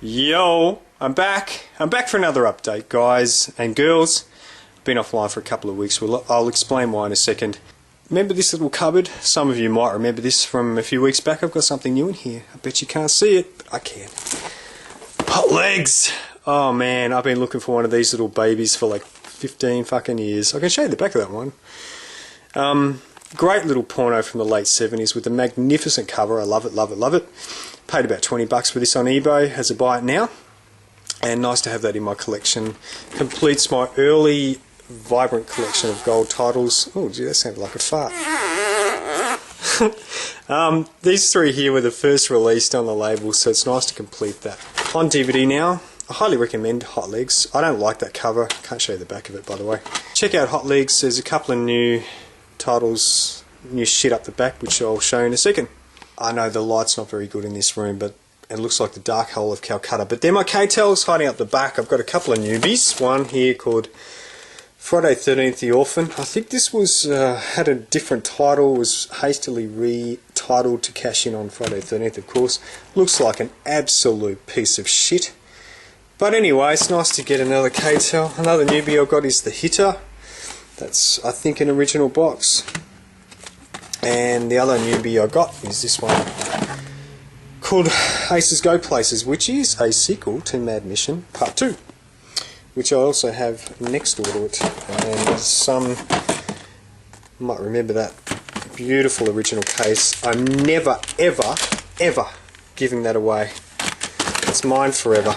Yo, I'm back. I'm back for another update, guys and girls. I've been offline for a couple of weeks. I'll explain why in a second. Remember this little cupboard? Some of you might remember this from a few weeks back. I've got something new in here. I bet you can't see it, but I can. Hot legs! Oh man, I've been looking for one of these little babies for like 15 fucking years. I can show you the back of that one. Great little porno from the late 70s with a magnificent cover. I love it, love it, love it. Paid about 20 bucks for this on eBay as a buy it now. And nice to have that in my collection. Completes my early vibrant collection of gold titles. Oh gee, that sounded like a fart. These three here were the first released on the label, so it's nice to complete that. On DVD now, I highly recommend Hot Legs. I don't like that cover. Can't show you the back of it, by the way. Check out Hot Legs. There's a couple of new titles, new shit up the back, which I'll show you in a second. I know the light's not very good in this room, but it looks like the dark hole of Calcutta. But they're my K-Tels hiding up the back. I've got a couple of newbies. One here called Friday 13th, The Orphan. I think this was had a different title, was hastily retitled to cash in on Friday 13th, of course. Looks like an absolute piece of shit. But anyway, it's nice to get another K-Tel. Another newbie I've got is The Hitter. That's, I think, an original box. And the other newbie I got is this one called Aces Go Places, which is a sequel to Mad Mission Part 2, which I also have next door to it. And some might remember that beautiful original case. I'm never, ever, ever giving that away. It's mine forever.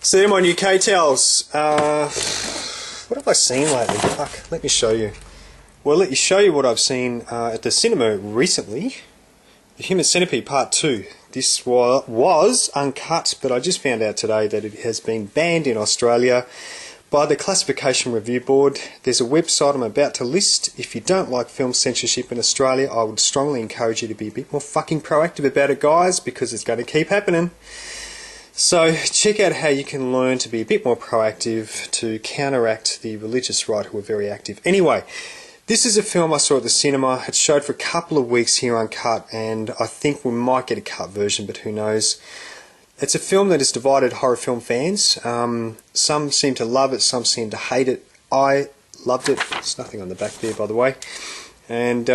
So they're my new K-Tels. What have I seen lately? Fuck, let me show you. Well, let me show you what I've seen at the cinema recently. The Human Centipede Part 2. This was uncut, but I just found out today that it has been banned in Australia by the Classification Review Board. There's a website I'm about to list. If you don't like film censorship in Australia, I would strongly encourage you to be a bit more fucking proactive about it, guys, because it's going to keep happening. So check out how you can learn to be a bit more proactive to counteract the religious right who are very active. Anyway, this is a film I saw at the cinema. It showed for a couple of weeks here uncut, and I think we might get a cut version, but who knows. It's a film that has divided horror film fans. Some seem to love it, some seem to hate it. I loved it. There's nothing on the back there, by the way. And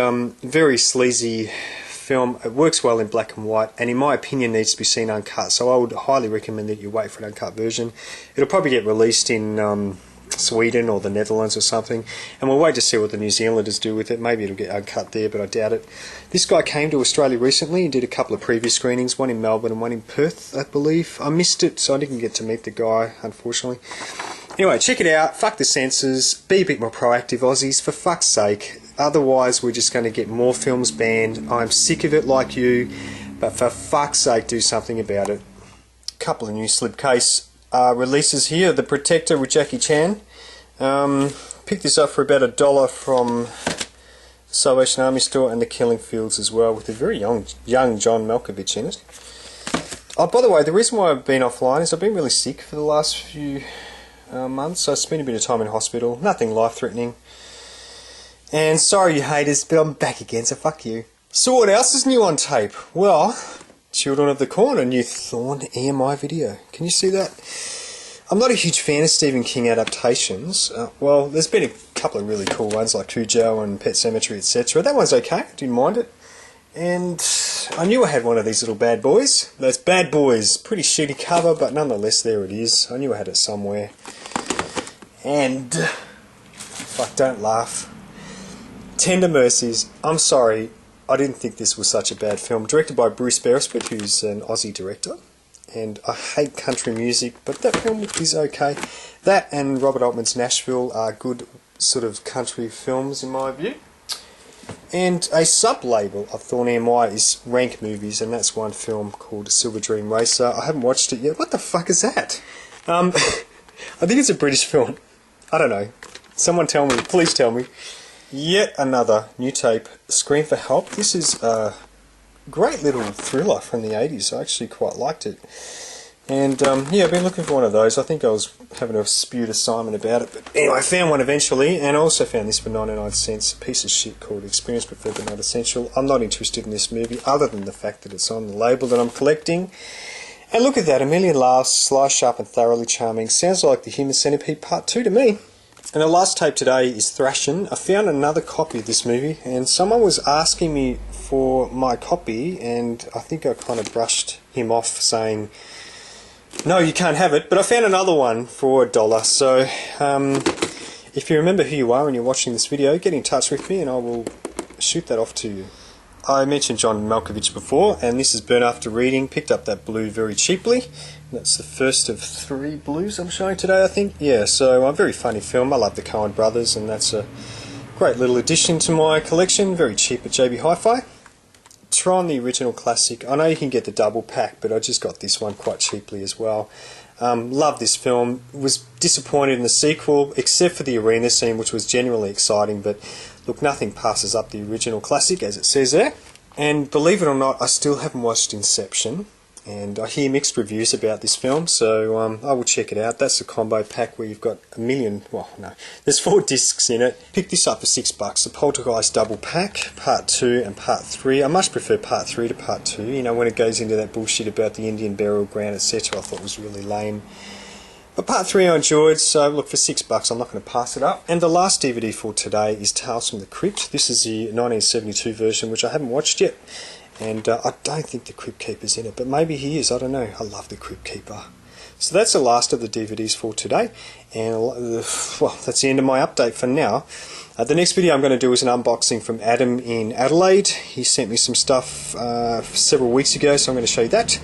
very sleazy film. It works well in black and white, and in my opinion needs to be seen uncut, so I would highly recommend that you wait for an uncut version. It'll probably get released in Sweden or the Netherlands or something, and we'll wait to see what the New Zealanders do with it. Maybe it'll get uncut there, but I doubt it. This guy came to Australia recently and did a couple of previous screenings, one in Melbourne and one in Perth, I believe. I missed it, so I didn't get to meet the guy, unfortunately. Anyway, check it out. Fuck the censors. Be a bit more proactive, Aussies, for fuck's sake. Otherwise, we're just going to get more films banned. I'm sick of it like you, but for fuck's sake, do something about it. Couple of new slipcase releases here. The Protector with Jackie Chan. Picked this up for about $1 from Salvation Army store, and The Killing Fields as well, with a very young John Malkovich in it. Oh, by the way, the reason why I've been offline is I've been really sick for the last few months. So I spent a bit of time in hospital. Nothing life-threatening. And sorry you haters, but I'm back again, so fuck you. So what else is new on tape? Well, Children of the Corn, a new Thorn EMI video. Can you see that? I'm not a huge fan of Stephen King adaptations. Well, there's been a couple of really cool ones like Cujo and Pet Sematary, etc. That one's okay, I didn't mind it. And I knew I had one of these little bad boys. Those bad boys, pretty shitty cover, but nonetheless there it is. I knew I had it somewhere. And, fuck, don't laugh. Tender Mercies. I'm sorry, I didn't think this was such a bad film. Directed by Bruce Beresford, who's an Aussie director. And I hate country music, but that film is okay. That and Robert Altman's Nashville are good sort of country films in my view. And a sub-label of Thorn EMI is Rank Movies, and that's one film called Silver Dream Racer. I haven't watched it yet. What the fuck is that? I think it's a British film. I don't know. Someone tell me. Please tell me. Yet another new tape, Scream for Help. This is a great little thriller from the 80s. I actually quite liked it. And yeah, I've been looking for one of those. I think I was having a spewed assignment about it. But anyway, I found one eventually, and I also found this for 99 cents. A piece of shit called Experience Preferred but Not Essential. I'm not interested in this movie, other than the fact that it's on the label that I'm collecting. And look at that, a million laughs, sly, sharp and thoroughly charming. Sounds like the Human Centipede Part 2 to me. And the last tape today is Thrashin. I found another copy of this movie, and someone was asking me for my copy, and I think I kind of brushed him off saying, no, you can't have it, but I found another one for $1. So if you remember who you are and you're watching this video, get in touch with me and I will shoot that off to you. I mentioned John Malkovich before, and this is Burn After Reading. Picked up that blue very cheaply. That's the first of 3 blues I'm showing today, I think. Yeah, so a very funny film. I love the Coen brothers, and that's a great little addition to my collection. Very cheap at JB Hi-Fi. Tron, the original classic. I know you can get the double pack, but I just got this one quite cheaply as well. Love this film. Was disappointed in the sequel, except for the arena scene, which was genuinely exciting, but look, nothing passes up the original classic, as it says there. And believe it or not, I still haven't watched Inception, and I hear mixed reviews about this film, so I will check it out. That's a combo pack where you've got there's 4 discs in it. Pick this up for $6, the Poltergeist double pack, Part 2 and Part 3. I much prefer Part 3 to Part 2, you know, when it goes into that bullshit about the Indian burial ground, etc. I thought was really lame. But Part 3 I enjoyed, so look, for $6 I'm not going to pass it up. And the last DVD for today is Tales from the Crypt. This is the 1972 version, which I haven't watched yet. And I don't think the Crypt Keeper's in it, but maybe he is, I don't know. I love the Crypt Keeper. So that's the last of the DVDs for today. And well, that's the end of my update for now. The next video I'm going to do is an unboxing from Adam in Adelaide. He sent me some stuff several weeks ago, so I'm going to show you that.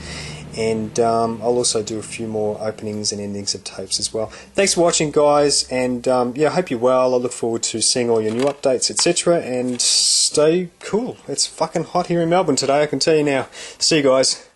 And I'll also do a few more openings and endings of tapes as well. Thanks for watching, guys, and yeah, I hope you're well. I look forward to seeing all your new updates, etc. And stay cool. It's fucking hot here in Melbourne today, I can tell you now. See you guys.